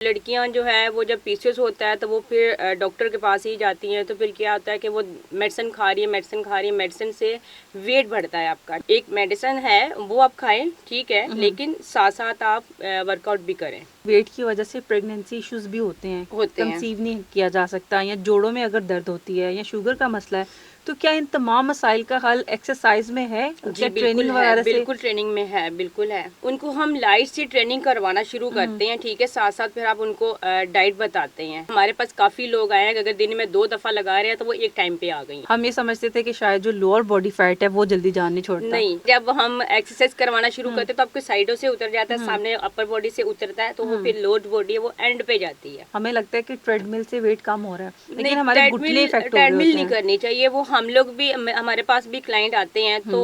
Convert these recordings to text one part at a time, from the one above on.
लड़कियां जो है वो जब पीसीओएस होता है तो वो फिर डॉक्टर के पास ही जाती हैं। तो फिर क्या होता है कि वो मेडिसिन खा रही है, मेडिसिन खा रही है, मेडिसिन से वेट बढ़ता है आपका। एक मेडिसिन है वो आप खाएं, ठीक है, लेकिन साथ साथ आप वर्कआउट भी करें। वेट की वजह से प्रेगनेंसी इश्यूज भी होते हैं, कंसीव नहीं किया जा सकता, या जोड़ों में अगर दर्द होती है या शुगर का मसला है, तो क्या इन तमाम मसाइल का हल एक्सरसाइज में है? जी क्या बिल्कुल ट्रेनिंग है, वगैरह से? बिल्कुल ट्रेनिंग में है, बिल्कुल है। उनको हम लाइट सी ट्रेनिंग करवाना शुरू करते हैं, ठीक है, साथ साथ फिर आप उनको डाइट बताते हैं। हमारे पास काफी लोग आए हैं, अगर दिन में 2 दफा लगा रहे हैं तो वो एक टाइम पे आ गई। हम ये समझते थे कि शायद जो लोअर बॉडी फैट है वो जल्दी जान नहीं छोड़ता। नहीं, जब हम एक्सरसाइज करवाना शुरू करते हैं तो आपके साइडों से उतर जाता है, सामने अपर बॉडी से उतरता है, तो वो फिर लोअर बॉडी है वो एंड पे जाती है। हमें लगता है कि ट्रेडमिल से वेट कम हो रहा है, नहीं, लेकिन हमारे घुटने इफेक्ट हो रहे ट्रेडमिल होते नहीं हैं। करनी चाहिए। वो हम लोग भी, हमारे पास भी क्लाइंट आते हैं तो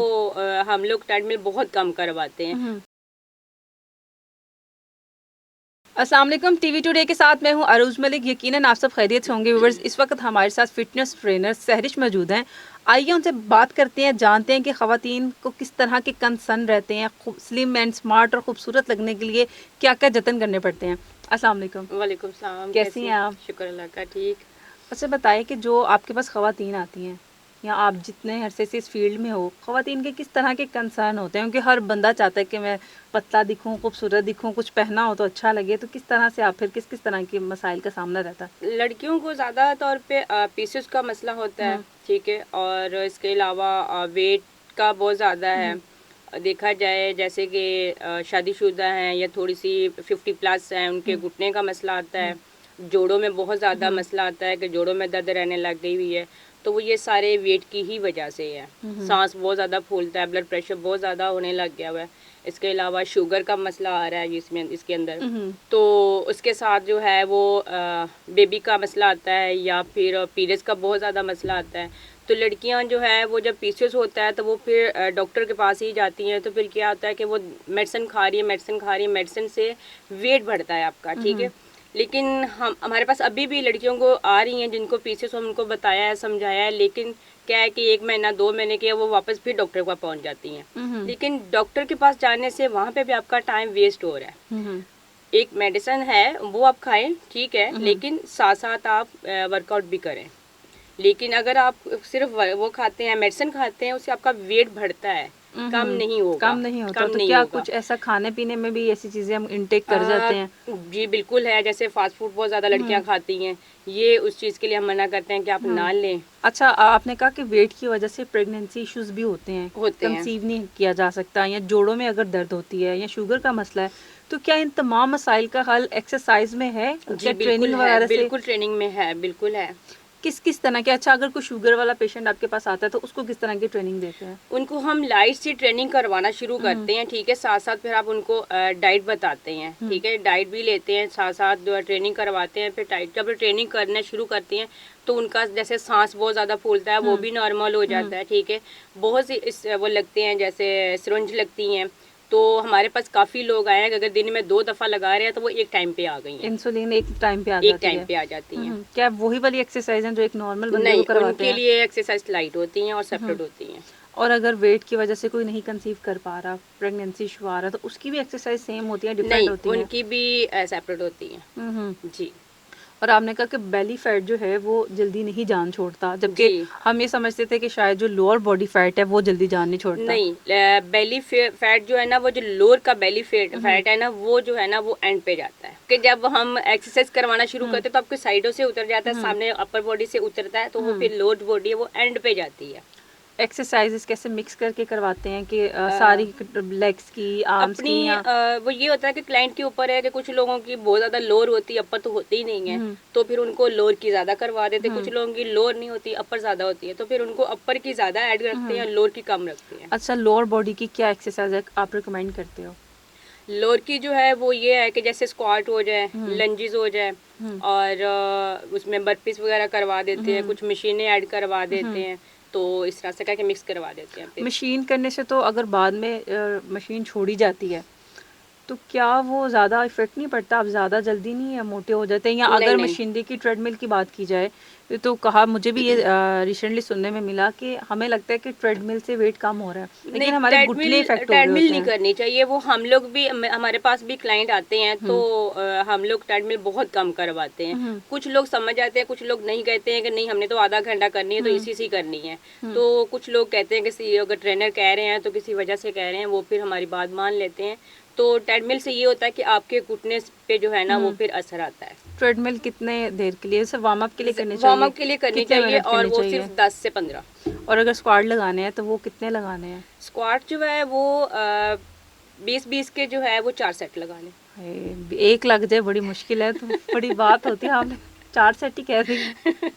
हम लोग ट्रेडमिल बहुत कम करवाते हैं। अस्सलाम वालेकुम, टीवी टुडे के साथ मैं हूं अरूज मलिक। यकीनन आप सब खैरियत से होंगे व्यूअर्स। इस वक्त हमारे साथ फिटनेस ट्रेनर सहरिश मौजूद हैं। आइए उनसे बात करते हैं, जानते हैं कि ख़वातीन को किस तरह के कंसर्न रहते हैं, स्लिम एंड स्मार्ट और खूबसूरत लगने के लिए क्या क्या जतन करने पड़ते हैं। अस्सलाम वालेकुम। वालेकुम सलाम, कैसी हैं आप? शुक्र अल्लाह का, ठीक। अच्छा बताएं कि जो आपके पास ख़वातीन आती हैं या आप जितने अरसे से इस फील्ड में हो, ख़वातीन के किस तरह के कंसर्न होते हैं? क्योंकि हर बंदा चाहता है कि मैं पतला दिखूं, खूबसूरत दिखूं, कुछ पहना हो तो अच्छा लगे। तो किस तरह से आप फिर किस किस तरह के मसाइल का सामना रहता है? लड़कियों को ज़्यादा तौर पे पीसीओएस का मसला होता है, ठीक है, और इसके अलावा वेट का बहुत ज़्यादा है। देखा जाए जैसे कि शादीशुदा हैं या थोड़ी सी 50 प्लस हैं, उनके घुटने का मसला आता है, जोड़ों में बहुत ज़्यादा मसला आता है कि जोड़ों में दर्द रहने लग गई हुई है। तो वो ये सारे वेट की ही वजह से है। सांस बहुत ज़्यादा फूलता है, ब्लड प्रेशर बहुत ज़्यादा होने लग गया हुआ है। इसके अलावा शुगर का मसला आ रहा है इसमें, इसके अंदर। तो उसके साथ जो है वो बेबी का मसला आता है या फिर पीरियड्स का बहुत ज़्यादा मसला आता है। तो लड़कियां जो है वो जब पीसीओएस होता है तो वो फिर डॉक्टर के पास ही जाती हैं। तो फिर क्या होता है कि वो मेडिसिन खा रही है, मेडिसिन खा रही है, मेडिसिन से वेट बढ़ता है आपका, ठीक है। लेकिन हमारे पास अभी भी लड़कियों को आ रही हैं जिनको पीसीओएस, हम उनको बताया है, समझाया है, लेकिन क्या है कि 1 महीना 2 महीने के वो वापस फिर डॉक्टर के पास पहुंच जाती हैं। लेकिन डॉक्टर के पास जाने से वहाँ पे भी आपका टाइम वेस्ट हो रहा है। एक मेडिसिन है वो आप खाएं, ठीक है, लेकिन साथ साथ आप वर्कआउट भी करें। लेकिन अगर आप सिर्फ वो खाते हैं, मेडिसिन खाते हैं, उससे आपका वेट बढ़ता है, कम नहीं होगा। कम नहीं होता कम तो नहीं क्या होगा। कुछ ऐसा खाने पीने में भी ऐसी चीजें हम इनटेक कर जाते हैं? जी बिल्कुल है, जैसे फास्ट फूड बहुत ज़्यादा लड़कियां खाती हैं, ये उस चीज़ के लिए हम मना करते हैं कि आप ना लें। अच्छा, आपने कहा कि वेट की वजह से प्रेगनेंसी इश्यूज भी होते हैं, कंसीव नहीं किया जा सकता, या जोड़ों में अगर दर्द होती है या शुगर का मसला है, तो क्या इन तमाम मसाइल का हल एक्सरसाइज में है? क्या ट्रेनिंग वगैरह से? बिल्कुल ट्रेनिंग में है, बिल्कुल है। किस किस तरह के? अच्छा, अगर कोई शुगर वाला पेशेंट आपके पास आता है तो उसको किस तरह की ट्रेनिंग देते हैं? उनको हम लाइट सी ट्रेनिंग करवाना शुरू करते हैं, ठीक है, साथ साथ फिर आप उनको डाइट बताते हैं, ठीक है, डाइट भी लेते हैं, साथ साथ जो ट्रेनिंग करवाते हैं। फिर डाइट जब ट्रेनिंग करना शुरू करती हैं तो उनका जैसे सांस बहुत ज़्यादा फूलता है वो भी नॉर्मल हो जाता है, ठीक है। बहुत सी वो लगते हैं, जैसे सिरंज लगती हैं। तो हमारे पास काफ़ी लोग आए हैं, अगर दिन में 2 दफ़ा लगा रहे हैं तो वो एक टाइम पे आ गई हैं। इंसुलिन एक टाइम पे आ एक जाती टाइम है? पे आ जाती हैं। क्या वही वाली एक्सरसाइज है जो एक नॉर्मल बंदे को नहीं, करवाते उनके हैं? लिए एक्सरसाइज लाइट होती हैं और सेपरेट होती हैं। और अगर वेट की वजह से कोई नहीं कंसीव कर पा रहा, प्रेगनेंसी इशू आ रहा, तो उसकी भी एक्सरसाइज सेम होती है, डिफरेंट नहीं, होती है? उनकी भी सेपरेट होती हैं। जी और आपने कहा कि बेली फैट जो है वो जल्दी नहीं जान छोड़ता, जबकि जी हम ये समझते थे कि शायद जो लोअर बॉडी फैट है वो जल्दी जान नहीं छोड़ता। नहीं, बेली फैट जो है ना, वो जो लोअर का बेली फैट है ना, वो जो है ना वो एंड पे जाता है। कि जब हम एक्सरसाइज करवाना शुरू करते हैं तो आपके साइडों से उतर जाता है, सामने अपर बॉडी से उतरता है, तो वो फिर लोअर बॉडी है वो एंड पे जाती है। एक्सरसाइजेस कैसे मिक्स करके करवाते हैं कि सारी लेग्स की, आर्म्स अपनी की, या? वो ये होता है कि क्लाइंट के ऊपर है कि कुछ लोगों की बहुत ज़्यादा लोअर होती है, अपर तो होती ही नहीं है, तो फिर उनको लोअर की ज़्यादा करवा देते हैं। कुछ लोगों की लोअर नहीं होती, अपर ज़्यादा होती है, तो फिर उनको अपर की ज़्यादा ऐड रखते हैं, लोअर की कम रखते हैं। अच्छा, लोअर बॉडी की क्या एक्सरसाइज आप रिकमेंड करते हो? लोअर की जो है वो ये है कि जैसे स्क्वाट हो जाए, लंजेस हो जाए, और उसमें बर्पीस वगैरह करवा देते हैं, कुछ मशीनें ऐड करवा देते हैं। तो इस तरह से करके मिक्स करवा देते हैं। फिर मशीन करने से तो अगर बाद में मशीन छोड़ी जाती है तो क्या वो ज़्यादा इफेक्ट नहीं पड़ता, आप ज़्यादा जल्दी नहीं मोटे हो जाते हैं? या नहीं अगर नहीं मशीनरी की ट्रेडमिल की बात की जाए तो कहा मुझे भी ये रिसेंटली सुनने में मिला कि हमें लगता है कि ट्रेडमिल से वेट कम हो रहा है, नहीं, लेकिन हमारे घुटने ट्रेडमिल इफेक्ट हो रहे ट्रेडमिल होते नहीं हैं। करनी चाहिए। वो हम लोग भी हमारे पास भी क्लाइंट आते हैं तो हम लोग ट्रेडमिल बहुत कम करवाते हैं। हम्म कुछ लोग समझ जाते हैं, कुछ लोग नहीं कहते हैं कि नहीं हमने तो आधा घंटा करनी है तो हम्म इसी से ही करनी है। हम्म तो कुछ लोग कहते हैं कि अगर ट्रेनर कह रहे हैं तो किसी वजह से कह रहे हैं, वो फिर हमारी बात मान लेते हैं। तो ट्रेडमिल से ये होता है कि आपके घुटने पे जो है ना वो फिर असर आता है। ट्रेडमिल कितने देर के लिए, सिर्फ वार्म अप के लिए करनी वार्म चाहिए? अप के लिए करनी कितने चाहिए मिनट और करनी वो चाहिए? सिर्फ 10 से 15। और अगर स्क्वाड लगाने हैं तो वो कितने लगाने हैं? स्क्वाट जो है वो 20-20 के जो है वो 4 सेट लगा लें। हाय, एक लग जाए बड़ी मुश्किल है, तो बड़ी बात होती है। आपने 4 सेट ही कह दी है।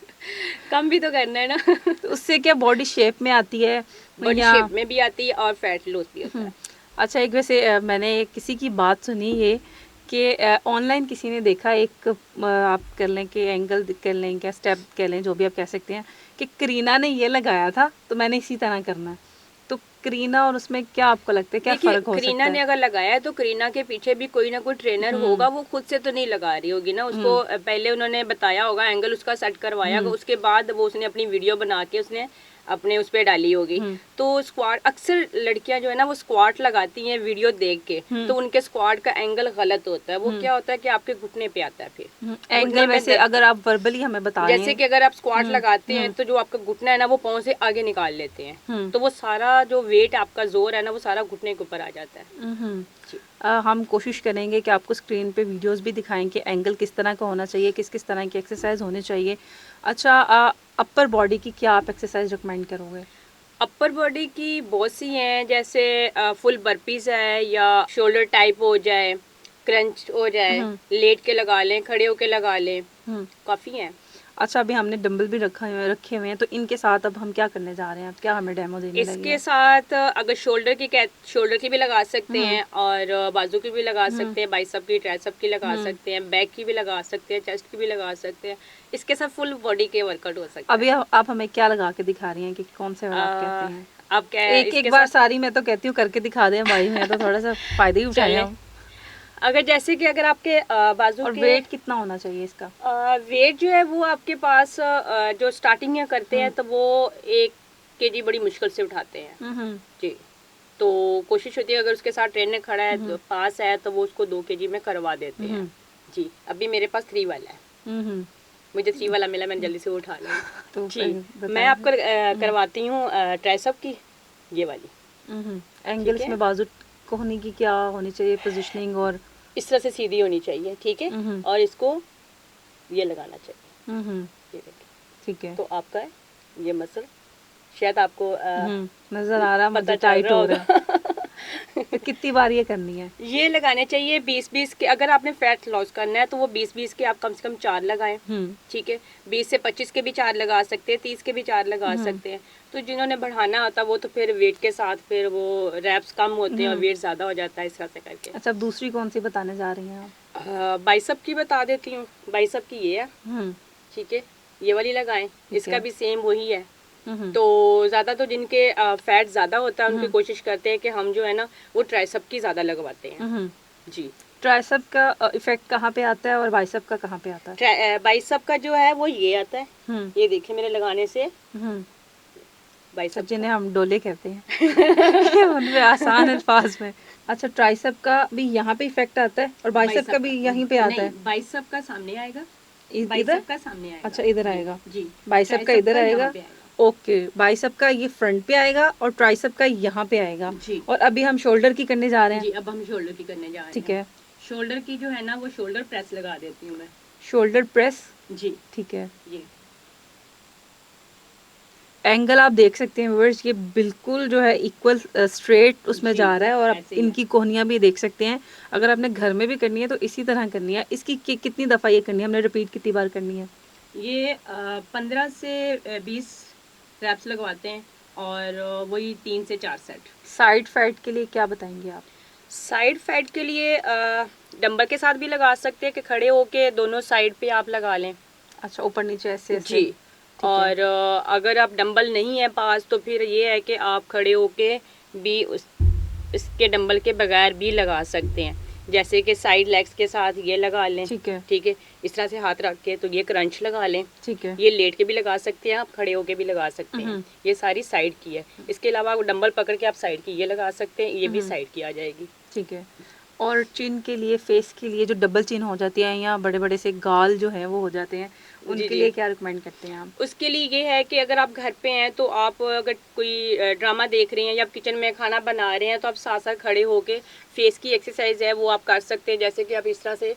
कम भी तो करना है ना। तो उससे क्या बॉडी शेप में आती है बॉडी या? शेप में भी आती है और फैट लॉस भी होता है। अच्छा, एक वैसे मैंने किसी की बात सुनी ये कि ऑनलाइन किसी ने देखा एक आप कर लें कि एंगल कर लें, क्या स्टेप कह लें, जो भी आप कह सकते हैं, कि करीना ने ये लगाया था तो मैंने इसी तरह करना है। तो करीना और उसमें क्या आपको लगता है, क्या देखिए, फ़र्क हो करीना सकता ने है? अगर लगाया है तो करीना के पीछे भी कोई ना कोई ट्रेनर होगा। वो खुद से तो नहीं लगा रही होगी ना, उसको पहले उन्होंने बताया होगा, एंगल उसका सेट करवाया होगा, उसके बाद वो उसने अपनी वीडियो बना के उसने अपने उस पे डाली होगी। तो स्क्वाट, अक्सर लड़कियां जो है ना वो स्क्वाट लगाती हैं वीडियो देख के, तो उनके स्क्वाट का एंगल गलत होता है। वो क्या होता है कि आपके घुटने पे आता है, फिर घुटने एंगल में वैसे अगर आप वर्बली हमें बता रहे जैसे हैं। कि अगर आप स्क्वाट लगाते हैं तो जो आपका घुटना है ना वो पाँव से आगे निकाल लेते हैं, तो वो सारा जो वेट आपका जोर है ना वो सारा घुटने के ऊपर आ जाता है। जी। हम कोशिश करेंगे कि आपको स्क्रीन पे वीडियोस भी दिखाएं कि एंगल किस तरह का होना चाहिए, किस किस तरह की एक्सरसाइज होनी चाहिए। अच्छा, अपर बॉडी की क्या आप एक्सरसाइज रिकमेंड करोगे? अपर बॉडी की बहुत सी हैं, जैसे फुल बर्पीज है, या शोल्डर टाइप हो जाए, क्रंच हो जाए, लेट के लगा लें, खड़े होके लगा लें, काफ़ी हैं। अच्छा, अभी हमने डंबल भी रखे हुए हैं, तो इनके साथ अब हम क्या करने जा रहे हैं? अब क्या हमें डेमो देने लगे इसके हैं? साथ अगर शोल्डर की भी लगा सकते हैं और बाजू की भी लगा सकते हैं, बाइसेप की, ट्राइसेप की लगा सकते हैं, बैक की भी लगा सकते हैं, चेस्ट की भी लगा सकते हैं। इसके साथ फुल बॉडी के वर्कआउट हो सकते हैं। अभी आप हमें क्या लगा के दिखा रही हैं कि कौन से वाला आप कहते हैं? आप क्या एक इसके एक बार साथ सारी मैं तो कहती हूँ करके दिखा दें भाई, मैं तो थोड़ा सा फायदे ही उठाए चलें। हम। अगर जैसे कि अगर आपके बाजू और के वेट कितना होना चाहिए इसका? वेट जो है वो आपके पास जो स्टार्टिंग में करते हैं तो वो 1 kg बड़ी मुश्किल से उठाते हैं। जी। तो कोशिश होती है अगर उसके साथ ट्रेनर खड़ा है तो पास है तो वो उसको 2 kg में करवा देते हैं। जी। अभी मेरे पास 3 वाला है, मुझे 3 वाला मिला, मैंने जल्दी से वो उठा लिया। तो जी। बताएं। मैं आपको करवाती हूँ ट्राइसेप की, ये वाली। एंगल्स ठीक है, में बाजू कोहनी की क्या होनी चाहिए पोजीशनिंग? और इस तरह से सीधी होनी चाहिए, ठीक है, और इसको ये लगाना चाहिए, ये देखिए। ठीक है। तो आपका है ये मसल, शायद आपको नजर आ रहा, पता मुझे चल टाइट रहा हो रहा है। होगा। तो कितनी बार ये करनी है? ये लगाने चाहिए 20-20 के। अगर आपने फैट लॉस करना है तो वो 20-20 के आप कम से कम 4 लगाएं। ठीक है, 20 से 25 के भी 4 लगा सकते हैं, 30 के भी 4 लगा सकते हैं। तो जिन्होंने बढ़ाना होता है वो तो फिर वेट के साथ फिर वो रैप्स कम होते हैं और वेट ज़्यादा हो जाता है, इस तरह से करके। अच्छा, अब दूसरी कौन सी बताने जा रही हैं आप? बाइसेप की बता देती हूँ। बाइसेप की ये है, ठीक है, ये वाली लगाएं। इसका भी सेम वही है। तो ज़्यादा तो जिनके फैट ज़्यादा होता है उनकी कोशिश करते हैं कि हम जो है ना वो ट्राइसेप की ज़्यादा लगवाते हैं। जी। ट्राइसेप का इफेक्ट कहाँ पे आता है और बाइसेप का कहाँ पे आता है? बाइसेप का जो है वो ये आता है, ये देखिए मेरे लगाने से बाइसेप, जिन्हें हम डोले कहते हैं उनमें आसान अल्फाज में। अच्छा, ट्राइसेप का भी यहाँ पे इफेक्ट आता है और बाइसेप का भी यहीं पे आता है? बाइसेप का सामने आएगा, इधर? बाइसेप का सामने आएगा। अच्छा, इधर आएगा। जी। बाइसेप का इधर आएगा। ओके, बाइसेप का ये फ्रंट पे आएगा और ट्राइसेप का यहाँ पे आएगा। जी। और अभी हम शोल्डर की करने जा रहे हैं। जी, अब हम शोल्डर की करने जा रहे हैं। ठीक है। शोल्डर की जो है ना वो शोल्डर प्रेस लगा देती हूँ मैं। Shoulder press? जी। ठीक है। ये एंगल आप देख सकते हैं व्यूअर्स, ये बिल्कुल जो है इक्वल स्ट्रेट उसमें जा रहा है। और आप इनकी कोहनियाँ भी देख सकते हैं। अगर आपने घर में भी करनी है तो इसी तरह करनी है। इसकी कितनी दफ़ा ये करनी है, हमने रिपीट कितनी बार करनी है? ये 15 से 20 रैप्स लगवाते हैं और वही 3 से 4 सेट। साइड फैट के लिए क्या बताएंगे आप? साइड फैट के लिए डंबल के साथ भी लगा सकते हैं कि खड़े होके दोनों साइड पे आप लगा लें। अच्छा, ऊपर नीचे ऐसे? जी। और अगर आप डंबल नहीं है पास तो फिर ये है कि आप खड़े होके भी इसके डंबल के बगैर भी लगा सकते हैं। जैसे कि साइड लेग्स के साथ ये लगा लें, ठीक है, ठीक है। इस तरह से हाथ रख के तो ये क्रंच लगा लें। ठीक है। ये लेट के भी लगा सकते हैं आप, खड़े होके भी लगा सकते हैं। ये सारी साइड की है। इसके अलावा डंबल पकड़ के आप साइड की ये लगा सकते हैं, ये भी साइड की आ जाएगी। ठीक है। और चिन के लिए, फेस के लिए जो डबल चिन हो जाती है या बड़े-बड़े से गाल जो है वो हो जाते हैं, उनके जी। लिए क्या रिकमेंड करते हैं आप? उसके लिए ये है कि अगर आप घर पे हैं तो आप अगर कोई ड्रामा देख रही हैं या आप किचन में खाना बना रहे हैं तो आप साथ साथ खड़े होके फेस की एक्सरसाइज है वो आप कर सकते हैं। जैसे कि आप इस तरह से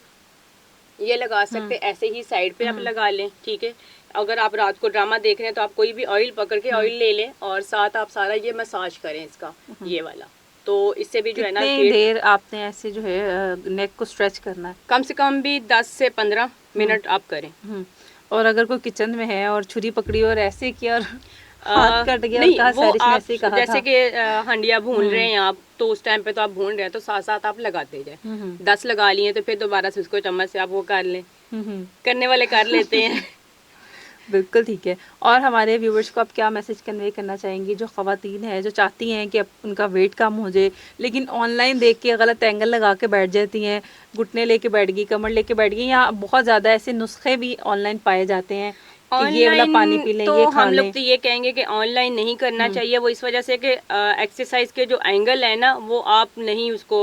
ये लगा सकते हैं, ऐसे ही साइड पे आप लगा लें, ठीक है। अगर आप रात को ड्रामा देख रहे हैं तो आप कोई भी ऑयल पकड़ के ऑयल ले लें और साथ आप सारा ये मसाज करें इसका, ये वाला। तो इससे भी जो है ना कितनी देर आपने ऐसे जो है नेक को स्ट्रेच करना है? कम से कम भी 10 से 15 मिनट आप करें। और अगर कोई किचन में है और छुरी पकड़ी और ऐसे किया और हाथ कट गया और नहीं, कहा वो सैरिश ने आप ऐसे ही कहा जैसे था। कि हंडिया भून रहे हैं आप, तो उस टाइम पे तो आप भून रहे हैं तो साथ साथ आप लगाते जाए। 10 लगा लिए तो फिर दोबारा से उसको चम्मच से आप वो कर लें। करने वाले कर लेते हैं। बिल्कुल ठीक है। और हमारे व्यूवर्स को आप क्या मैसेज कन्वे करना चाहेंगी जो ख़वातीन हैं जो चाहती हैं कि उनका वेट कम हो जाए, लेकिन ऑनलाइन देख के गलत एंगल लगा के बैठ जाती हैं, घुटने लेके बैठ गई, कमर लेके बैठ गई, या बहुत ज़्यादा ऐसे नुस्खे भी ऑनलाइन पाए जाते हैं कि ये वाला पानी पी लें, तो ये खा हम लोग लें। तो ये कहेंगे कि ऑनलाइन नहीं करना चाहिए। वो इस वजह से कि एक्सरसाइज के जो एंगल है ना वो आप नहीं उसको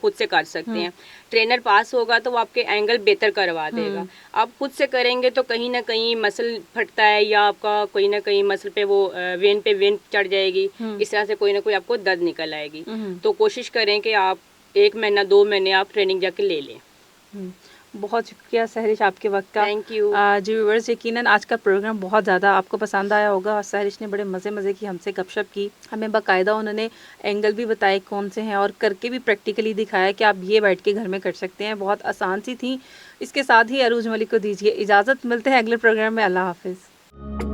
खुद से कर सकते हैं। ट्रेनर पास होगा तो वो आपके एंगल बेहतर करवा देगा। आप खुद से करेंगे तो कहीं ना कहीं मसल फटता है या आपका कोई ना कहीं मसल पे वो वेन चढ़ जाएगी। इस तरह से कोई ना कोई आपको दर्द निकल आएगी। तो कोशिश करें कि आप 1 महीना 2 महीने आप ट्रेनिंग जाके ले लें। बहुत शुक्रिया सहरिश आपके वक्त का। Thank you. जी व्यूअर्स, यकीनन आज का प्रोग्राम बहुत ज़्यादा आपको पसंद आया होगा और सहरिश ने बड़े मज़े की हमसे गपशप की। हमें बाकायदा उन्होंने एंगल भी बताए कौन से हैं और करके भी प्रैक्टिकली दिखाया कि आप ये बैठ के घर में कर सकते हैं। बहुत आसान सी थी। इसके साथ ही अरूज मलिक को दीजिए इजाज़त। मिलते हैं अगले प्रोग्राम में। अल्लाह हाफिज़।